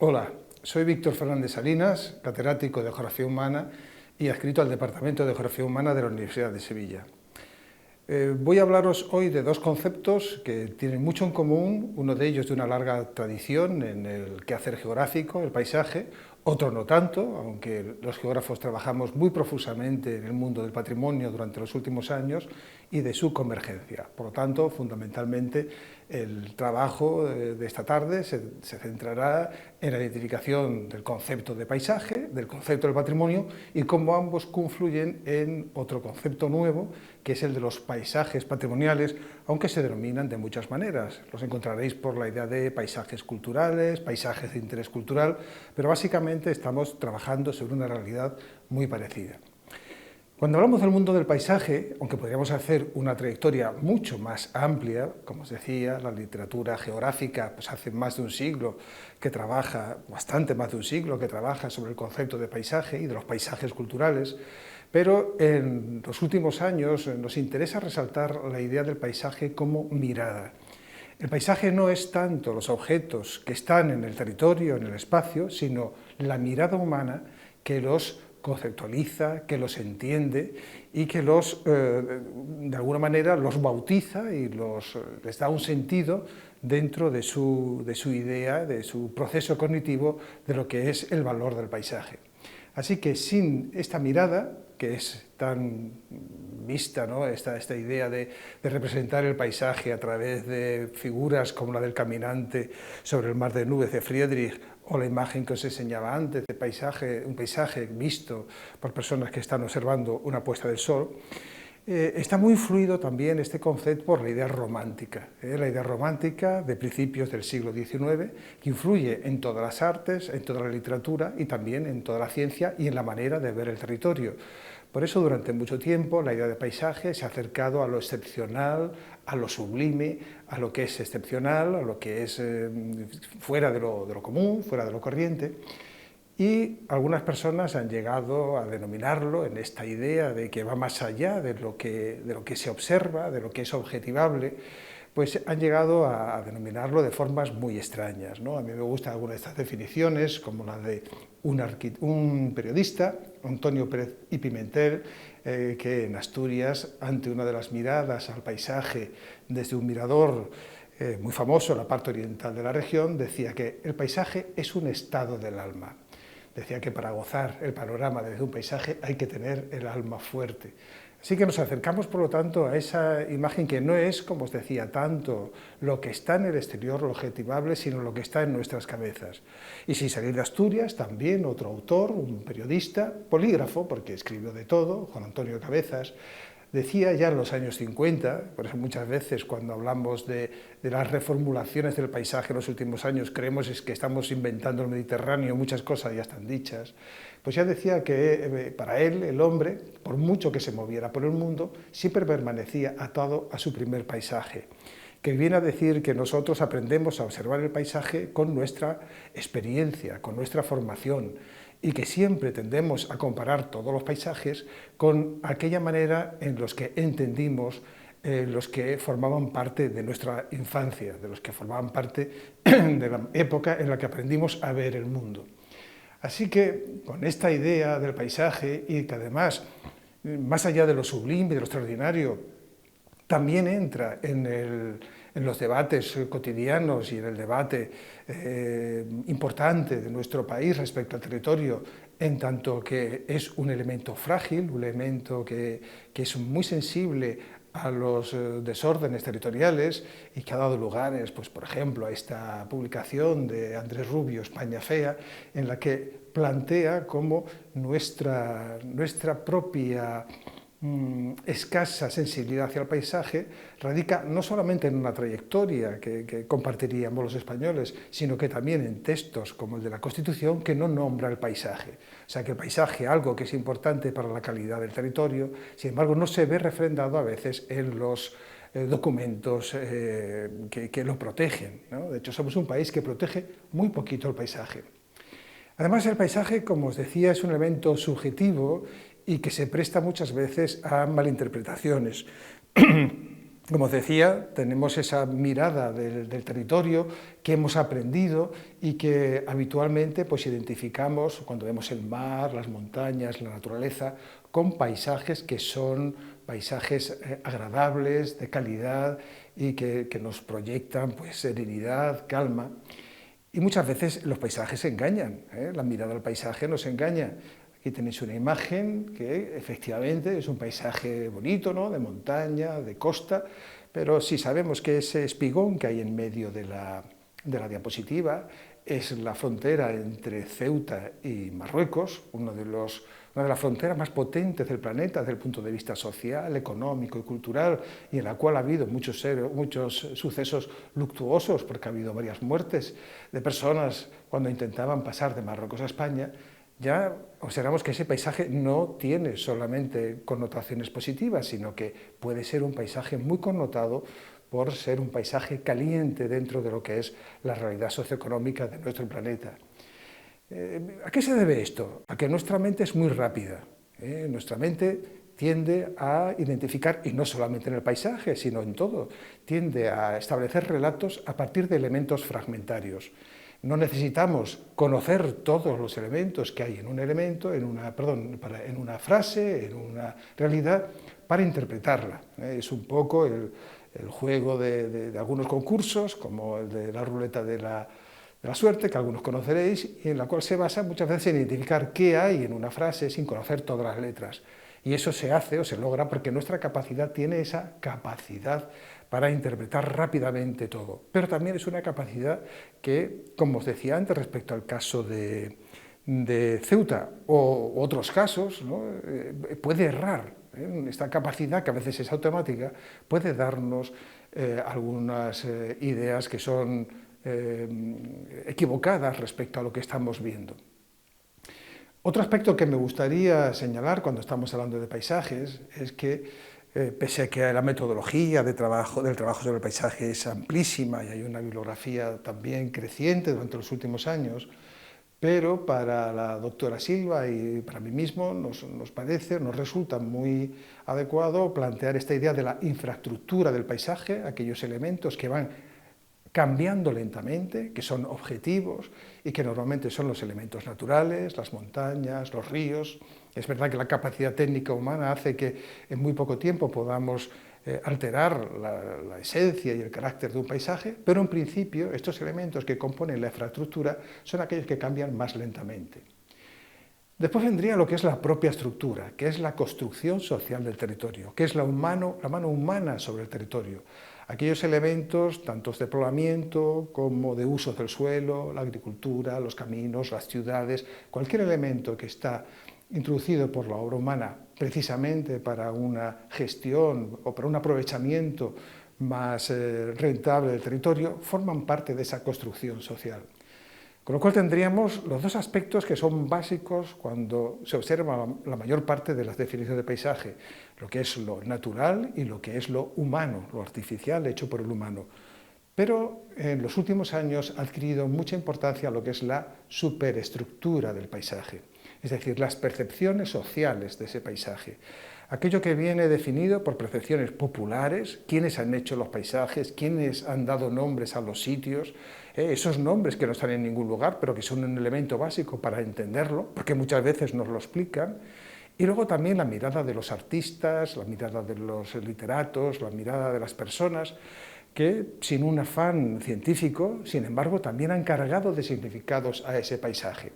Hola, soy Víctor Fernández Salinas, catedrático de Geografía Humana y adscrito al Departamento de Geografía Humana de la Universidad de Sevilla. Voy a hablaros hoy de dos conceptos que tienen mucho en común, uno de ellos de una larga tradición en el quehacer geográfico, el paisaje, otro no tanto, aunque los geógrafos trabajamos muy profusamente en el mundo del patrimonio durante los últimos años y de su convergencia. Por lo tanto, fundamentalmente, el trabajo de esta tarde se centrará en la identificación del concepto de paisaje, del concepto del patrimonio y cómo ambos confluyen en otro concepto nuevo, que es el de los paisajes patrimoniales, aunque se denominan de muchas maneras. Los encontraréis por la idea de paisajes culturales, paisajes de interés cultural, pero básicamente estamos trabajando sobre una realidad muy parecida. Cuando hablamos del mundo del paisaje, aunque podríamos hacer una trayectoria mucho más amplia, como os decía, la literatura geográfica pues hace más de un siglo que trabaja, bastante más de un siglo que trabaja sobre el concepto de paisaje y de los paisajes culturales, pero en los últimos años nos interesa resaltar la idea del paisaje como mirada. El paisaje no es tanto los objetos que están en el territorio, en el espacio, sino la mirada humana que los conceptualiza, que los entiende y que de alguna manera los bautiza y les da un sentido dentro de su idea, de su proceso cognitivo de lo que es el valor del paisaje. Así que sin esta mirada, que es tan vista, ¿no? esta idea de representar el paisaje a través de figuras como la del caminante sobre el mar de nubes de Friedrich, o la imagen que os enseñaba antes de un paisaje visto por personas que están observando una puesta del sol, está muy influido también este concepto por la idea romántica de principios del siglo XIX, que influye en todas las artes, en toda la literatura y también en toda la ciencia y en la manera de ver el territorio. Por eso, durante mucho tiempo, la idea de paisaje se ha acercado a lo excepcional, a lo sublime, a lo que es excepcional, a lo que es fuera de lo común, fuera de lo corriente. Y algunas personas han llegado a denominarlo en esta idea de que va más allá de lo que se observa, de lo que es objetivable, pues han llegado a denominarlo de formas muy extrañas, ¿no? A mí me gustan algunas de estas definiciones, como la de un periodista, Antonio Pérez y Pimentel, que en Asturias, ante una de las miradas al paisaje desde un mirador muy famoso en la parte oriental de la región, decía que el paisaje es un estado del alma. Decía que para gozar el panorama desde un paisaje hay que tener el alma fuerte. Así que nos acercamos, por lo tanto, a esa imagen que no es, como os decía, tanto lo que está en el exterior, lo objetivable, sino lo que está en nuestras cabezas. Y sin salir de Asturias, también otro autor, un periodista, polígrafo, porque escribió de todo, Juan Antonio Cabezas, decía ya en los años 50, por eso muchas veces cuando hablamos de las reformulaciones del paisaje en los últimos años creemos que estamos inventando el Mediterráneo, muchas cosas ya están dichas, pues ya decía que para él, el hombre, por mucho que se moviera por el mundo, siempre permanecía atado a su primer paisaje, que viene a decir que nosotros aprendemos a observar el paisaje con nuestra experiencia, con nuestra formación, y que siempre tendemos a comparar todos los paisajes con aquella manera en los que entendimos los que formaban parte de nuestra infancia, de los que formaban parte de la época en la que aprendimos a ver el mundo. Así que con esta idea del paisaje y que además, más allá de lo sublime, de lo extraordinario, también entra en los debates cotidianos y en el debate importante de nuestro país respecto al territorio, en tanto que es un elemento frágil, un elemento que es muy sensible a los desórdenes territoriales y que ha dado lugar, pues, por ejemplo, a esta publicación de Andrés Rubio, España Fea, en la que plantea cómo nuestra propia escasa sensibilidad hacia el paisaje radica no solamente en una trayectoria que compartiríamos los españoles, sino que también en textos como el de la Constitución que no nombra el paisaje. O sea que el paisaje, algo que es importante para la calidad del territorio, sin embargo no se ve refrendado a veces en los documentos que lo protegen, ¿no? De hecho, somos un país que protege muy poquito el paisaje. Además, el paisaje, como os decía, es un elemento subjetivo y que se presta muchas veces a malinterpretaciones. Como os decía, tenemos esa mirada del territorio que hemos aprendido y que habitualmente pues, identificamos cuando vemos el mar, las montañas, la naturaleza, con paisajes que son paisajes agradables, de calidad y que nos proyectan pues, serenidad, calma. Y muchas veces los paisajes engañan, la mirada al paisaje nos engaña. Aquí tenéis una imagen que efectivamente es un paisaje bonito, ¿no? De montaña, de costa, pero si sabemos que ese espigón que hay en medio de la diapositiva es la frontera entre Ceuta y Marruecos, una de las fronteras más potentes del planeta desde el punto de vista social, económico y cultural, y en la cual ha habido muchos sucesos luctuosos, porque ha habido varias muertes de personas cuando intentaban pasar de Marruecos a España. Ya observamos que ese paisaje no tiene solamente connotaciones positivas, sino que puede ser un paisaje muy connotado por ser un paisaje caliente dentro de lo que es la realidad socioeconómica de nuestro planeta. ¿A qué se debe esto? A que nuestra mente es muy rápida. Nuestra mente tiende a identificar, y no solamente en el paisaje, sino en todo, tiende a establecer relatos a partir de elementos fragmentarios. No necesitamos conocer todos los elementos que hay en un elemento, en una frase, en una realidad, para interpretarla. Es un poco el juego de algunos concursos, como el de la ruleta de la suerte, que algunos conoceréis, y en la cual se basa muchas veces en identificar qué hay en una frase sin conocer todas las letras. Y eso se hace o se logra porque nuestra capacidad tiene esa capacidad para interpretar rápidamente todo. Pero también es una capacidad que, como os decía antes respecto al caso de Ceuta o otros casos, ¿no? Puede errar. Esta capacidad, que a veces es automática, puede darnos algunas ideas que son equivocadas respecto a lo que estamos viendo. Otro aspecto que me gustaría señalar cuando estamos hablando de paisajes es que, pese a que la metodología del trabajo sobre el paisaje es amplísima y hay una bibliografía también creciente durante los últimos años, pero para la doctora Silva y para mí mismo nos resulta muy adecuado plantear esta idea de la infraestructura del paisaje, aquellos elementos que van cambiando lentamente, que son objetivos y que normalmente son los elementos naturales, las montañas, los ríos. Es verdad que la capacidad técnica humana hace que en muy poco tiempo podamos alterar la esencia y el carácter de un paisaje, pero en principio estos elementos que componen la infraestructura son aquellos que cambian más lentamente. Después vendría lo que es la propia estructura, que es la construcción social del territorio, que es la mano humana sobre el territorio. Aquellos elementos, tanto de poblamiento como de uso del suelo, la agricultura, los caminos, las ciudades, cualquier elemento que está introducido por la obra humana precisamente para una gestión o para un aprovechamiento más rentable del territorio, forman parte de esa construcción social. Con lo cual tendríamos los dos aspectos que son básicos cuando se observa la mayor parte de las definiciones de paisaje, lo que es lo natural y lo que es lo humano, lo artificial hecho por el humano. Pero en los últimos años ha adquirido mucha importancia lo que es la superestructura del paisaje, es decir, las percepciones sociales de ese paisaje. Aquello que viene definido por percepciones populares, quiénes han hecho los paisajes, quiénes han dado nombres a los sitios, esos nombres que no están en ningún lugar, pero que son un elemento básico para entenderlo, porque muchas veces nos lo explican. Y luego también la mirada de los artistas, la mirada de los literatos, la mirada de las personas, que sin un afán científico, sin embargo, también han cargado de significados a ese paisaje.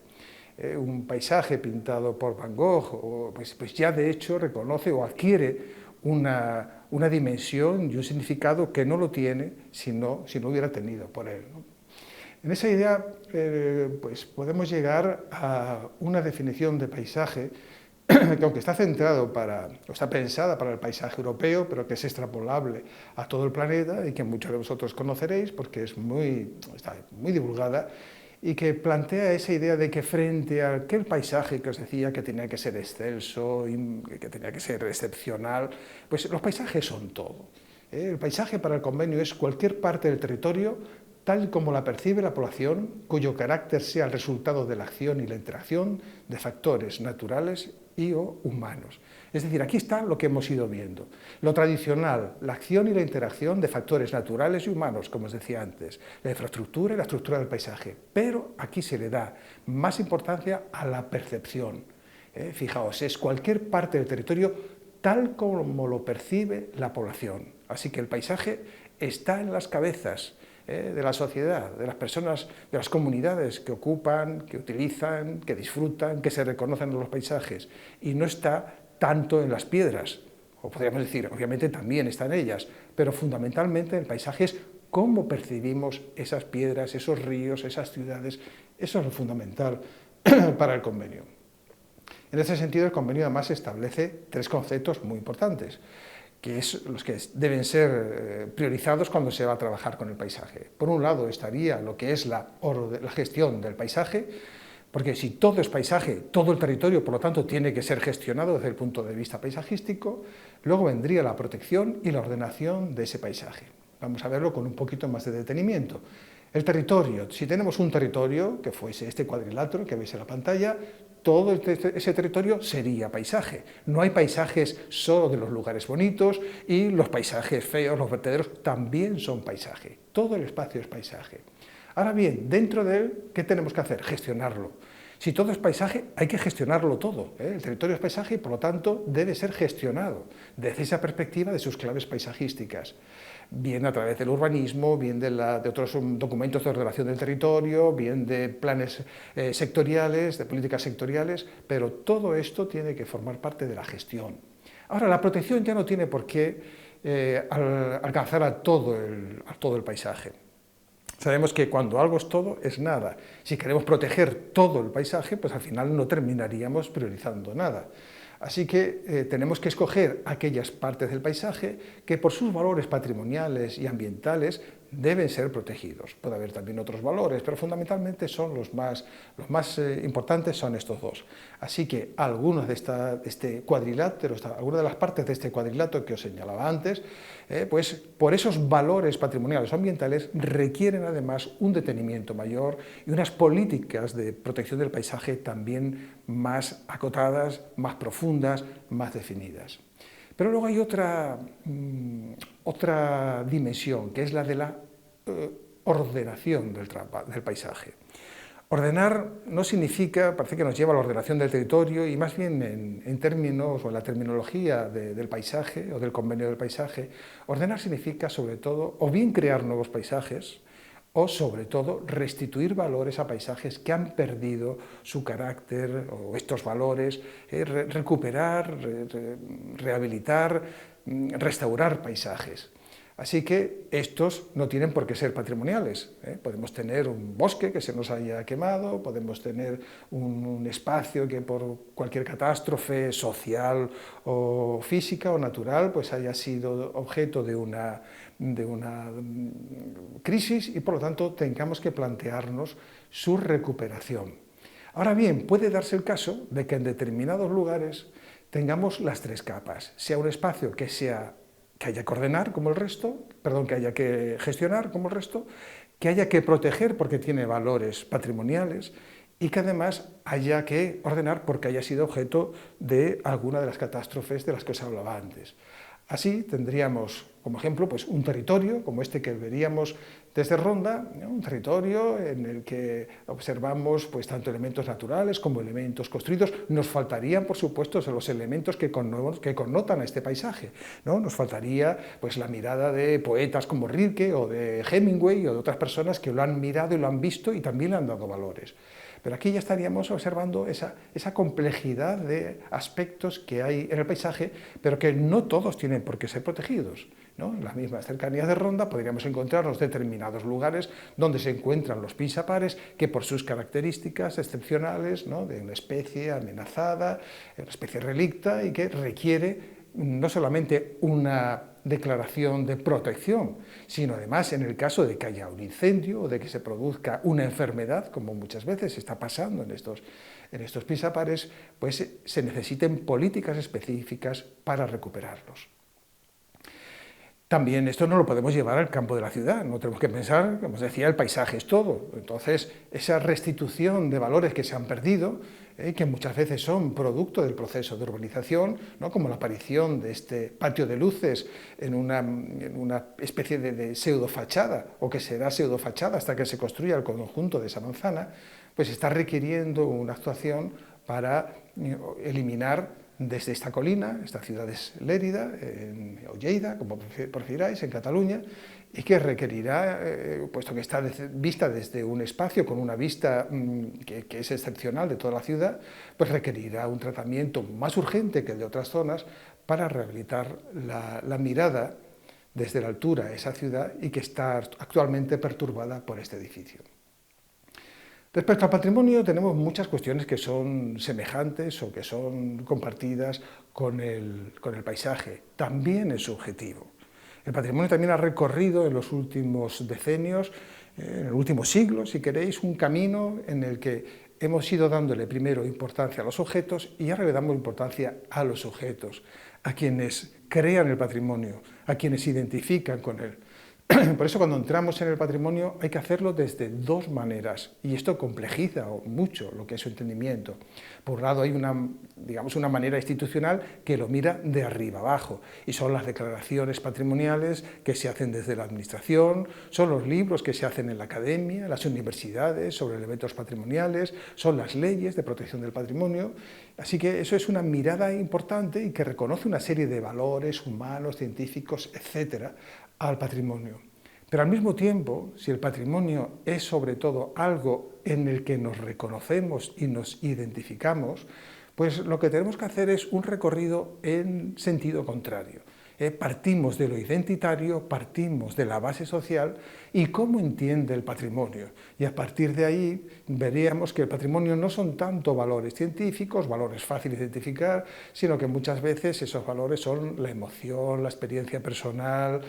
Un paisaje pintado por Van Gogh, pues ya de hecho reconoce o adquiere una dimensión y un significado que no lo tiene si no hubiera tenido por él, ¿no? En esa idea pues podemos llegar a una definición de paisaje que aunque está está pensada para el paisaje europeo, pero que es extrapolable a todo el planeta y que muchos de vosotros conoceréis porque está muy divulgada, y que plantea esa idea de que frente a aquel paisaje que os decía que tenía que ser excelso, que tenía que ser excepcional, pues los paisajes son todo. El paisaje para el convenio es cualquier parte del territorio tal como la percibe la población, cuyo carácter sea el resultado de la acción y la interacción de factores naturales y o humanos. Es decir, aquí está lo que hemos ido viendo. Lo tradicional, la acción y la interacción de factores naturales y humanos, como os decía antes, la infraestructura y la estructura del paisaje, pero aquí se le da más importancia a la percepción. Fijaos, es cualquier parte del territorio tal como lo percibe la población. Así que el paisaje está en las cabezas de la sociedad, de las personas, de las comunidades que ocupan, que utilizan, que disfrutan, que se reconocen en los paisajes, y no está tanto en las piedras, o podríamos decir, obviamente también está en ellas, pero fundamentalmente el paisaje es cómo percibimos esas piedras, esos ríos, esas ciudades. Eso es lo fundamental para el convenio. En ese sentido, el convenio además establece tres conceptos muy importantes, que es los que deben ser priorizados cuando se va a trabajar con el paisaje. Por un lado estaría lo que es la gestión del paisaje, porque si todo es paisaje, todo el territorio, por lo tanto, tiene que ser gestionado desde el punto de vista paisajístico. Luego vendría la protección y la ordenación de ese paisaje. Vamos a verlo con un poquito más de detenimiento. El territorio, si tenemos un territorio, que fuese este cuadrilátero que veis en la pantalla, todo ese territorio sería paisaje. No hay paisajes solo de los lugares bonitos, y los paisajes feos, los vertederos, también son paisaje. Todo el espacio es paisaje. Ahora bien, dentro de él, ¿qué tenemos que hacer? Gestionarlo. Si todo es paisaje, hay que gestionarlo todo. El territorio es paisaje y, por lo tanto, debe ser gestionado desde esa perspectiva de sus claves paisajísticas, bien a través del urbanismo, bien de otros documentos de ordenación del territorio, bien de planes sectoriales, de políticas sectoriales, pero todo esto tiene que formar parte de la gestión. Ahora, la protección ya no tiene por qué alcanzar a todo el paisaje. Sabemos que cuando algo es todo, es nada. Si queremos proteger todo el paisaje, pues al final no terminaríamos priorizando nada. Así que tenemos que escoger aquellas partes del paisaje que por sus valores patrimoniales y ambientales deben ser protegidos. Puede haber también otros valores, pero fundamentalmente son los más importantes son estos dos. Así que algunos de este cuadrilátero, algunas de las partes de este cuadrilátero que os señalaba antes, pues por esos valores patrimoniales o ambientales requieren además un detenimiento mayor y unas políticas de protección del paisaje también más acotadas, más profundas, más definidas. Pero luego hay otra dimensión, que es la de la ordenación del paisaje. Ordenar no significa, parece que nos lleva a la ordenación del territorio, y más bien en términos o en la terminología del paisaje o del convenio del paisaje, ordenar significa sobre todo o bien crear nuevos paisajes, o sobre todo restituir valores a paisajes que han perdido su carácter o estos valores, recuperar, rehabilitar, restaurar paisajes. Así que estos no tienen por qué ser patrimoniales. Podemos tener un bosque que se nos haya quemado, podemos tener un espacio que por cualquier catástrofe social o física o natural pues haya sido objeto de una crisis, y por lo tanto tengamos que plantearnos su recuperación. Ahora bien, puede darse el caso de que en determinados lugares tengamos las tres capas, sea un espacio que haya que ordenar como el resto, que haya que gestionar como el resto, que haya que proteger porque tiene valores patrimoniales, y que además haya que ordenar porque haya sido objeto de alguna de las catástrofes de las que os hablaba antes. Así tendríamos como ejemplo pues, un territorio como este que veríamos desde Ronda, un territorio en el que observamos pues, tanto elementos naturales como elementos construidos. Nos faltarían, por supuesto, los elementos que connotan a este paisaje, ¿no? Nos faltaría pues, la mirada de poetas como Rilke o de Hemingway o de otras personas que lo han mirado y lo han visto y también le han dado valores. Pero aquí ya estaríamos observando esa complejidad de aspectos que hay en el paisaje, pero que no todos tienen por qué ser protegidos, ¿no? En las mismas cercanías de Ronda podríamos encontrarnos determinados lugares donde se encuentran los pisapares que por sus características excepcionales, ¿no? De una especie amenazada, una especie relicta y que requiere no solamente una declaración de protección, sino además en el caso de que haya un incendio o de que se produzca una enfermedad, como muchas veces está pasando en estos pisapares, pues se necesiten políticas específicas para recuperarlos. También esto no lo podemos llevar al campo de la ciudad, no tenemos que pensar, como os decía, el paisaje es todo. Entonces, esa restitución de valores que se han perdido, que muchas veces son producto del proceso de urbanización, ¿no? Como la aparición de este patio de luces en una especie de pseudofachada, o que será pseudofachada hasta que se construya el conjunto de esa manzana, pues está requiriendo una actuación para eliminar desde esta colina, esta ciudad es Lérida, o Lleida, como prefiráis, en Cataluña, y que requerirá, puesto que está vista desde un espacio con una vista que es excepcional de toda la ciudad, pues requerirá un tratamiento más urgente que el de otras zonas para rehabilitar la mirada desde la altura a esa ciudad y que está actualmente perturbada por este edificio. Respecto al patrimonio, tenemos muchas cuestiones que son semejantes o que son compartidas con el paisaje. También es subjetivo. El patrimonio también ha recorrido en los últimos decenios, en el último siglo, si queréis, un camino en el que hemos ido dándole primero importancia a los objetos y ahora le damos importancia a los sujetos, a quienes crean el patrimonio, a quienes se identifican con él. Por eso cuando entramos en el patrimonio hay que hacerlo desde dos maneras y esto complejiza mucho lo que es su entendimiento. Por un lado hay una manera institucional que lo mira de arriba abajo y son las declaraciones patrimoniales que se hacen desde la administración, son los libros que se hacen en la academia, las universidades sobre elementos patrimoniales, son las leyes de protección del patrimonio. Así que eso es una mirada importante y que reconoce una serie de valores humanos, científicos, etcétera, al patrimonio. Pero al mismo tiempo, si el patrimonio es sobre todo algo en el que nos reconocemos y nos identificamos, pues lo que tenemos que hacer es un recorrido en sentido contrario. Partimos de lo identitario, partimos de la base social y cómo entiende el patrimonio. Y a partir de ahí veríamos que el patrimonio no son tanto valores científicos, valores fáciles de identificar, sino que muchas veces esos valores son la emoción, la experiencia personal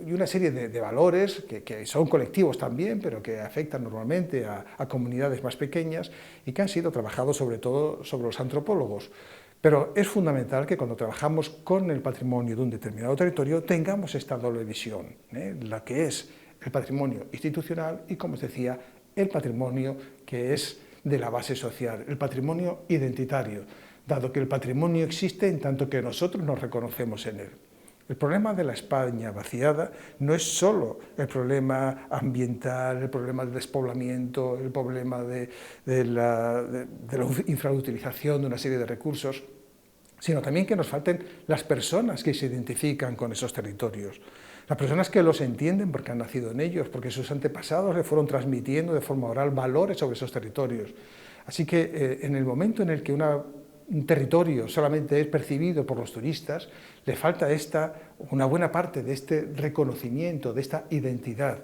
y una serie de valores que son colectivos también, pero que afectan normalmente a comunidades más pequeñas y que han sido trabajados sobre todo sobre los antropólogos. Pero es fundamental que cuando trabajamos con el patrimonio de un determinado territorio tengamos esta doble visión, la que es el patrimonio institucional y, como os decía, el patrimonio que es de la base social, el patrimonio identitario, dado que el patrimonio existe en tanto que nosotros nos reconocemos en él. El problema de la España vaciada no es solo el problema ambiental, el problema del despoblamiento, el problema de la infrautilización de una serie de recursos, sino también que nos falten las personas que se identifican con esos territorios, las personas que los entienden porque han nacido en ellos, porque sus antepasados le fueron transmitiendo de forma oral valores sobre esos territorios. Así que en el momento en el que un territorio solamente es percibido por los turistas, le falta una buena parte de este reconocimiento, de esta identidad.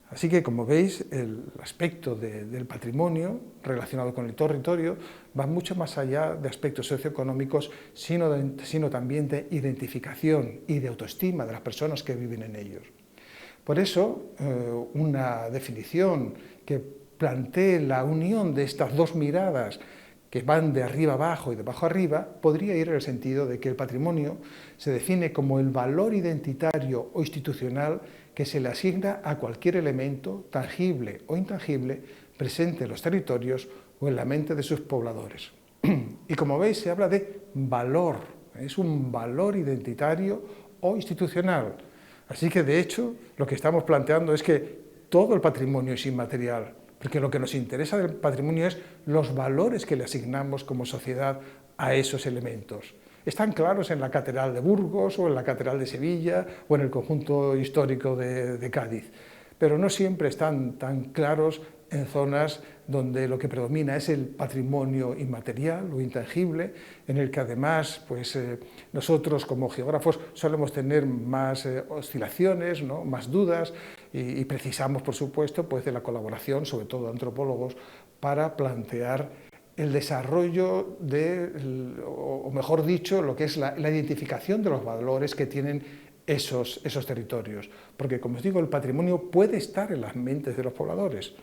Así que, como veis, el aspecto del patrimonio relacionado con el territorio va mucho más allá de aspectos socioeconómicos, sino también de identificación y de autoestima de las personas que viven en ellos. Por eso, una definición que plantee la unión de estas dos miradas que van de arriba abajo y de abajo arriba, podría ir en el sentido de que el patrimonio se define como el valor identitario o institucional que se le asigna a cualquier elemento, tangible o intangible, presente en los territorios o en la mente de sus pobladores. Y como veis, se habla de valor, es un valor identitario o institucional. Así que, de hecho, lo que estamos planteando es que todo el patrimonio es inmaterial, porque lo que nos interesa del patrimonio es los valores que le asignamos como sociedad a esos elementos. Están claros en la Catedral de Burgos o en la Catedral de Sevilla o en el conjunto histórico de Cádiz, pero no siempre están tan claros en zonas donde lo que predomina es el patrimonio inmaterial o intangible, en el que además nosotros como geógrafos solemos tener más oscilaciones, ¿no? Más dudas y precisamos, por supuesto, de la colaboración, sobre todo de antropólogos, para plantear el desarrollo o mejor dicho, lo que es la identificación de los valores que tienen esos territorios. Porque, como os digo, el patrimonio puede estar en las mentes de los pobladores,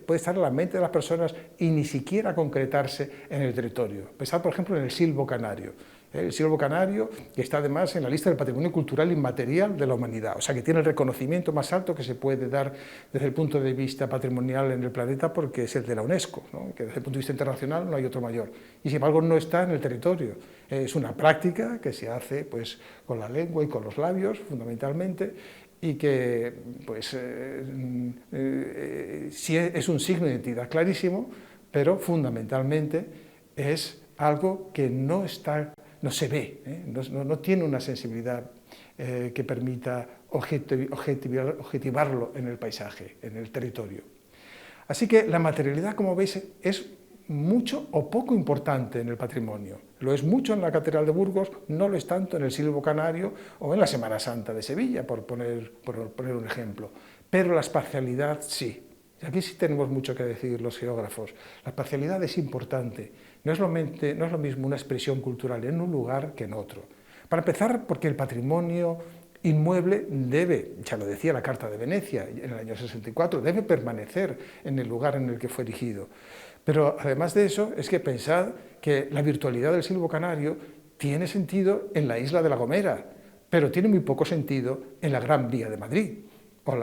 puede estar en la mente de las personas y ni siquiera concretarse en el territorio. Pensad, por ejemplo, en el silbo canario. El silbo canario, que está además en la lista del patrimonio cultural inmaterial de la humanidad, o sea que tiene el reconocimiento más alto que se puede dar desde el punto de vista patrimonial en el planeta, porque es el de la UNESCO, ¿no? Que desde el punto de vista internacional no hay otro mayor, y sin embargo no está en el territorio. Es una práctica que se hace pues, con la lengua y con los labios, fundamentalmente, y que pues, sí es un signo de identidad clarísimo, pero fundamentalmente es algo que no se ve, no tiene una sensibilidad que permita objetivarlo en el paisaje, en el territorio. Así que la materialidad, como veis, es mucho o poco importante en el patrimonio. Lo es mucho en la Catedral de Burgos, no lo es tanto en el Silbo Canario o en la Semana Santa de Sevilla, por poner un ejemplo. Pero la espacialidad sí. Y aquí sí tenemos mucho que decir los geógrafos. La espacialidad es importante. No es lo mismo una expresión cultural en un lugar que en otro. Para empezar, porque el patrimonio inmueble debe, ya lo decía la Carta de Venecia en el año 64, debe permanecer en el lugar en el que fue erigido. Pero además de eso, es que pensad que la virtualidad del silbo canario tiene sentido en la isla de La Gomera, pero tiene muy poco sentido en la Gran Vía de Madrid. O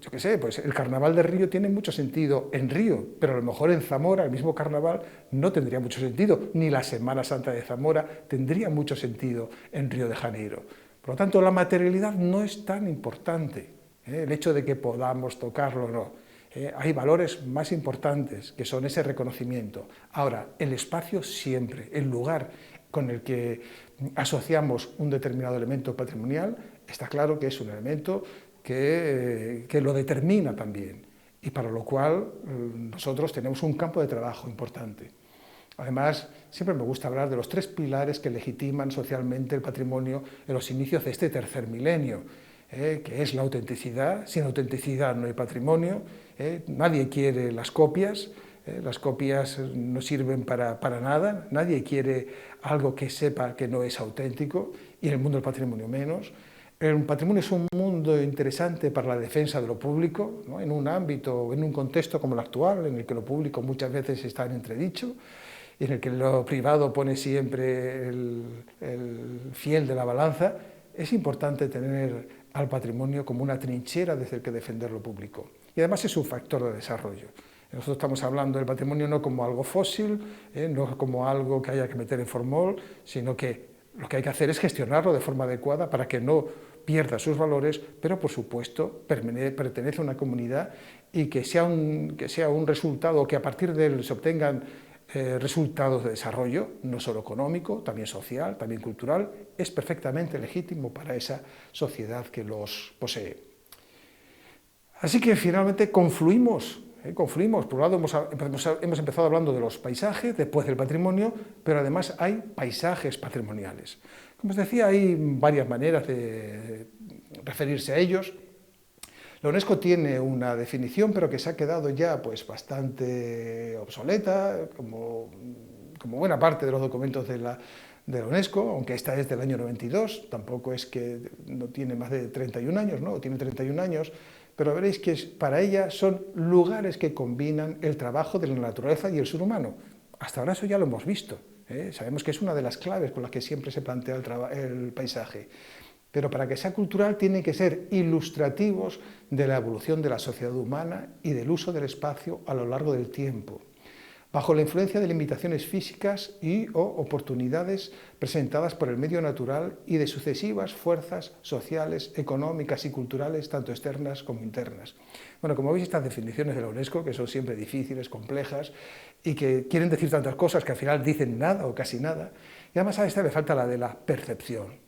yo qué sé, pues el carnaval de Río tiene mucho sentido en Río, pero a lo mejor en Zamora el mismo carnaval no tendría mucho sentido, ni la Semana Santa de Zamora tendría mucho sentido en Río de Janeiro. Por lo tanto, la materialidad no es tan importante, el hecho de que podamos tocarlo o no. Hay valores más importantes, que son ese reconocimiento. Ahora, el espacio siempre, el lugar con el que asociamos un determinado elemento patrimonial, está claro que es un elemento que lo determina también, y para lo cual nosotros tenemos un campo de trabajo importante. Además, siempre me gusta hablar de los tres pilares que legitiman socialmente el patrimonio en los inicios de este tercer milenio, que es la autenticidad. Sin autenticidad no hay patrimonio, nadie quiere las copias no sirven para nada, nadie quiere algo que sepa que no es auténtico, y en el mundo del patrimonio menos. El patrimonio es un mundo interesante para la defensa de lo público, ¿no? En un ámbito, en un contexto como el actual, en el que lo público muchas veces está en entredicho, y en el que lo privado pone siempre el fiel de la balanza. Es importante tener al patrimonio como una trinchera desde el que defender lo público. Y además es un factor de desarrollo. Nosotros estamos hablando del patrimonio no como algo fósil, no como algo que haya que meter en formol, sino que lo que hay que hacer es gestionarlo de forma adecuada para que no pierda sus valores, pero por supuesto pertenece a una comunidad, y que sea un resultado, que a partir de él se obtengan resultados de desarrollo, no solo económico, también social, también cultural, es perfectamente legítimo para esa sociedad que los posee. Así que finalmente confluimos. Por un lado hemos empezado hablando de los paisajes, después del patrimonio, pero además hay paisajes patrimoniales. Como os decía, hay varias maneras de referirse a ellos. La UNESCO tiene una definición, pero que se ha quedado ya pues, bastante obsoleta, como buena parte de los documentos de la UNESCO, aunque esta es del año 92, tampoco es que no tiene más de 31 años, ¿no? Tiene 31 años, pero veréis que para ella son lugares que combinan el trabajo de la naturaleza y el ser humano. Hasta ahora eso ya lo hemos visto, sabemos que es una de las claves con las que siempre se plantea el paisaje. Pero para que sea cultural tienen que ser ilustrativos de la evolución de la sociedad humana y del uso del espacio a lo largo del tiempo, bajo la influencia de limitaciones físicas o oportunidades presentadas por el medio natural y de sucesivas fuerzas sociales, económicas y culturales, tanto externas como internas. Bueno, como veis, estas definiciones de la UNESCO, que son siempre difíciles, complejas, y que quieren decir tantas cosas que al final dicen nada o casi nada, y además a esta le falta la de la percepción.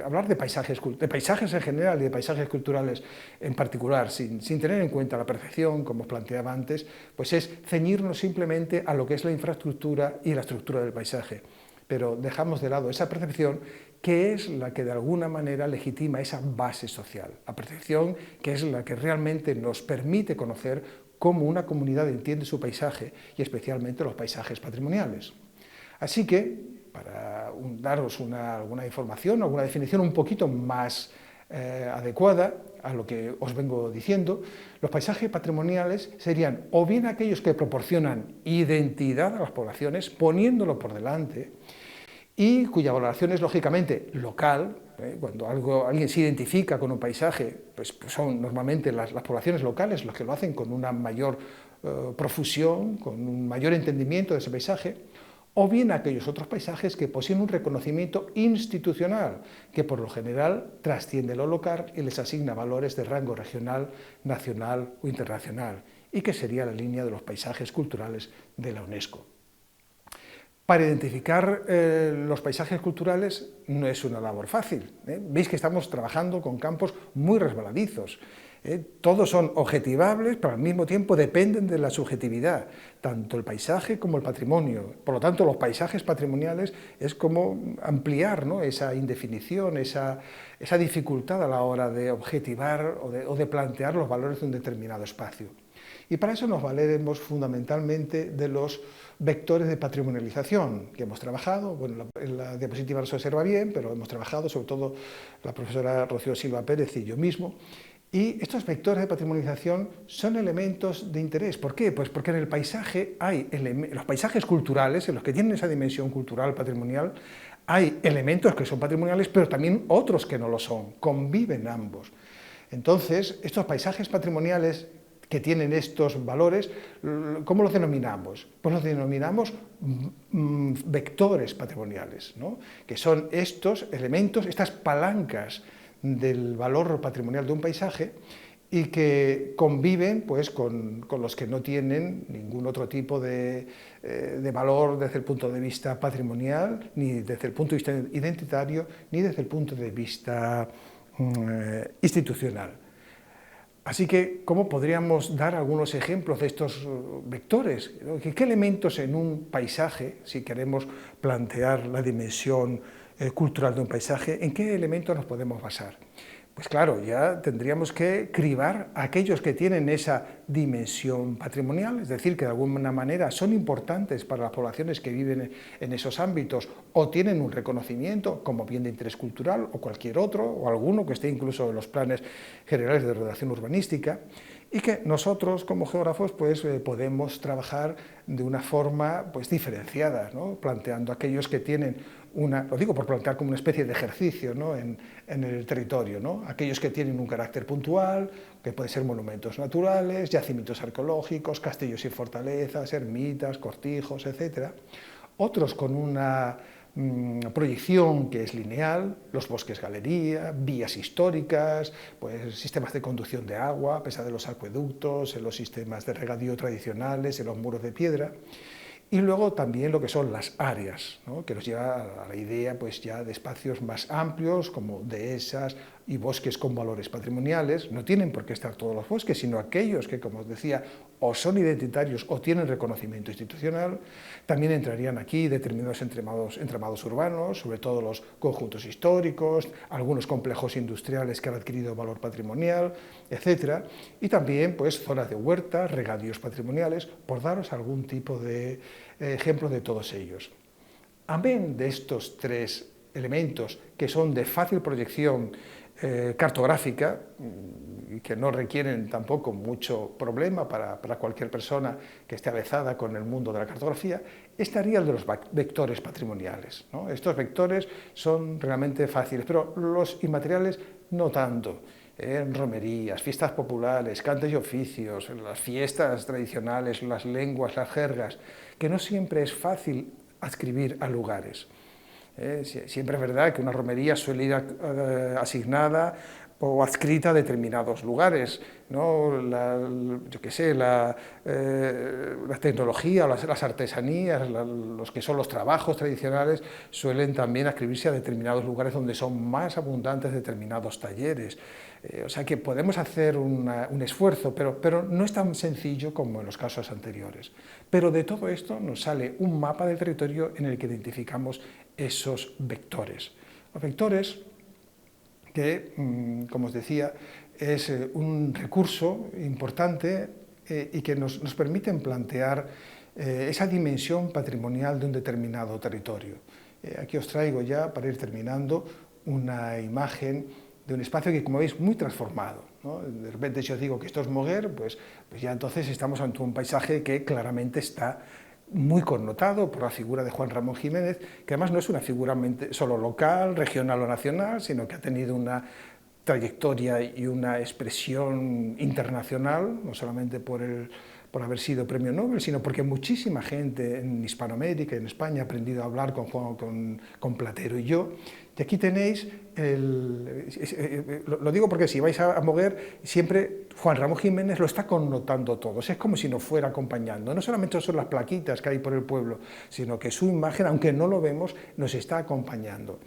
Hablar de paisajes en general y de paisajes culturales en particular, sin tener en cuenta la percepción, como os planteaba antes, pues es ceñirnos simplemente a lo que es la infraestructura y la estructura del paisaje. Pero dejamos de lado esa percepción, que es la que de alguna manera legitima esa base social. La percepción que es la que realmente nos permite conocer cómo una comunidad entiende su paisaje, y especialmente los paisajes patrimoniales. Así que, para daros alguna información, alguna definición un poquito más adecuada a lo que os vengo diciendo, los paisajes patrimoniales serían o bien aquellos que proporcionan identidad a las poblaciones, poniéndolo por delante, y cuya valoración es lógicamente local. Cuando alguien se identifica con un paisaje, pues son normalmente las poblaciones locales los que lo hacen con una mayor profusión, con un mayor entendimiento de ese paisaje, o bien aquellos otros paisajes que poseen un reconocimiento institucional, que por lo general trasciende lo local y les asigna valores de rango regional, nacional o internacional, y que sería la línea de los paisajes culturales de la UNESCO. Para identificar los paisajes culturales no es una labor fácil. Veis que estamos trabajando con campos muy resbaladizos. Todos son objetivables, pero al mismo tiempo dependen de la subjetividad, tanto el paisaje como el patrimonio. Por lo tanto, los paisajes patrimoniales es como ampliar, ¿no?, esa indefinición, esa dificultad a la hora de objetivar o de plantear los valores de un determinado espacio. Y para eso nos valeremos fundamentalmente de los vectores de patrimonialización que hemos trabajado. Bueno, en la diapositiva no se observa bien, pero hemos trabajado, sobre todo la profesora Rocío Silva Pérez y yo mismo. Y estos vectores de patrimonialización son elementos de interés. ¿Por qué? Pues porque en el paisaje hay los paisajes culturales, en los que tienen esa dimensión cultural, patrimonial, hay elementos que son patrimoniales, pero también otros que no lo son. Conviven ambos. Entonces, estos paisajes patrimoniales que tienen estos valores, ¿cómo los denominamos? Pues los denominamos vectores patrimoniales, ¿no?, que son estos elementos, estas palancas del valor patrimonial de un paisaje y que conviven pues, con los que no tienen ningún otro tipo de valor desde el punto de vista patrimonial, ni desde el punto de vista identitario, ni desde el punto de vista institucional. Así que, ¿cómo podríamos dar algunos ejemplos de estos vectores? ¿Qué elementos en un paisaje, si queremos plantear la dimensión cultural de un paisaje, en qué elementos nos podemos basar? Pues claro, ya tendríamos que cribar a aquellos que tienen esa dimensión patrimonial, es decir, que de alguna manera son importantes para las poblaciones que viven en esos ámbitos o tienen un reconocimiento como bien de interés cultural o cualquier otro, o alguno que esté incluso en los planes generales de ordenación urbanística, y que nosotros como geógrafos pues, podemos trabajar de una forma pues, diferenciada, ¿no?, planteando aquellos que tienen lo digo por plantear como una especie de ejercicio, ¿no?, en el territorio, ¿no?, aquellos que tienen un carácter puntual, que pueden ser monumentos naturales, yacimientos arqueológicos, castillos y fortalezas, ermitas, cortijos, etc. Otros con una proyección que es lineal, los bosques galería, vías históricas, pues, sistemas de conducción de agua, a pesar de los acueductos, en los sistemas de regadío tradicionales, en los muros de piedra. Y luego también lo que son las áreas, ¿no?, que nos lleva a la idea pues, ya de espacios más amplios, como dehesas y bosques con valores patrimoniales. No tienen por qué estar todos los bosques, sino aquellos que, como os decía, o son identitarios o tienen reconocimiento institucional. También entrarían aquí determinados entramados urbanos, sobre todo los conjuntos históricos, algunos complejos industriales que han adquirido valor patrimonial, etc. Y también pues, zonas de huertas, regadíos patrimoniales, por daros algún tipo de ejemplo de todos ellos. Amén de estos tres elementos que son de fácil proyección cartográfica y que no requieren tampoco mucho problema para cualquier persona que esté avezada con el mundo de la cartografía, estaría el de los vectores patrimoniales, ¿no? Estos vectores son realmente fáciles, pero los inmateriales no tanto. Romerías, fiestas populares, cantos y oficios, las fiestas tradicionales, las lenguas, las jergas, que no siempre es fácil adscribir a lugares. Siempre es verdad que una romería suele ir asignada o adscrita a determinados lugares, ¿no? La tecnología, las artesanías, los que son los trabajos tradicionales suelen también adscribirse a determinados lugares donde son más abundantes determinados talleres. O sea que podemos hacer un esfuerzo, pero no es tan sencillo como en los casos anteriores. Pero de todo esto nos sale un mapa del territorio en el que identificamos esos vectores. Los vectores que, como os decía, es un recurso importante y que nos permiten plantear esa dimensión patrimonial de un determinado territorio. Aquí os traigo ya, para ir terminando, una imagen de un espacio que, como veis, muy transformado, ¿no? De repente, si os digo que esto es Moguer, pues ya entonces estamos ante un paisaje que claramente está muy connotado por la figura de Juan Ramón Jiménez, que además no es una figura solo local, regional o nacional, sino que ha tenido una trayectoria y una expresión internacional, no solamente por haber sido premio Nobel, sino porque muchísima gente en Hispanoamérica, en España, ha aprendido a hablar con Platero y yo. Y aquí tenéis, lo digo porque si vais a Moguer, siempre Juan Ramón Jiménez lo está connotando todo, es como si nos fuera acompañando. No solamente son las plaquitas que hay por el pueblo, sino que su imagen, aunque no lo vemos, nos está acompañando.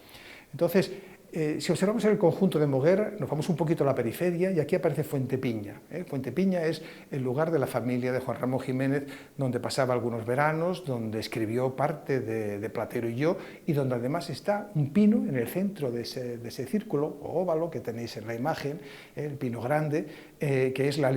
Entonces, si observamos el conjunto de Moguer, nos vamos un poquito a la periferia y aquí aparece Fuentepiña. Fuentepiña es el lugar de la familia de Juan Ramón Jiménez, donde pasaba algunos veranos, donde escribió parte de Platero y yo, y donde además está un pino en el centro de ese círculo o óvalo que tenéis en la imagen, el pino grande, que es la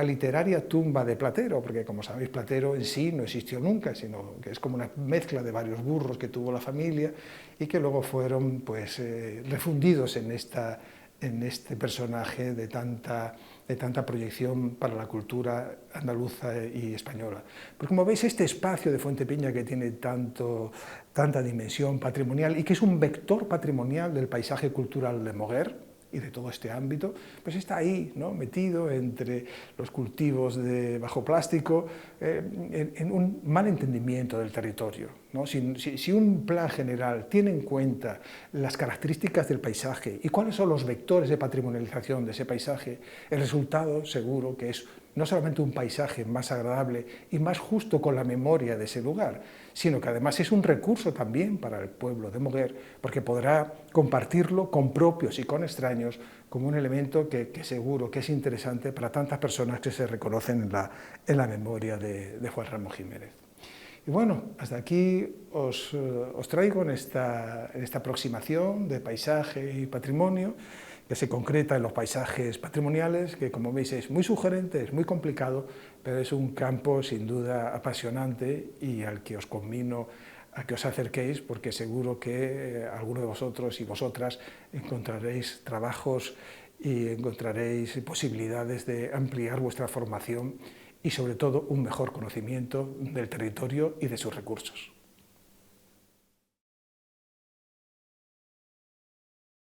literaria tumba de Platero, porque como sabéis Platero en sí no existió nunca, sino que es como una mezcla de varios burros que tuvo la familia y que luego fueron pues, refundidos en este personaje de tanta proyección para la cultura andaluza y española. Porque como veis, este espacio de Fuentepiña que tiene tanta dimensión patrimonial y que es un vector patrimonial del paisaje cultural de Moguer y de todo este ámbito, pues está ahí, ¿no?, metido entre los cultivos de bajo plástico, en un mal entendimiento del territorio, ¿no? Si un plan general tiene en cuenta las características del paisaje y cuáles son los vectores de patrimonialización de ese paisaje, el resultado seguro que es no solamente un paisaje más agradable y más justo con la memoria de ese lugar, sino que además es un recurso también para el pueblo de Moguer, porque podrá compartirlo con propios y con extraños como un elemento que seguro que es interesante para tantas personas que se reconocen en la memoria de Juan Ramón Jiménez. Y bueno, hasta aquí os traigo en esta aproximación de paisaje y patrimonio, que se concreta en los paisajes patrimoniales, que como veis es muy sugerente, es muy complicado, pero es un campo sin duda apasionante y al que os conmino a que os acerquéis, porque seguro que alguno de vosotros y vosotras encontraréis trabajos y encontraréis posibilidades de ampliar vuestra formación y sobre todo un mejor conocimiento del territorio y de sus recursos.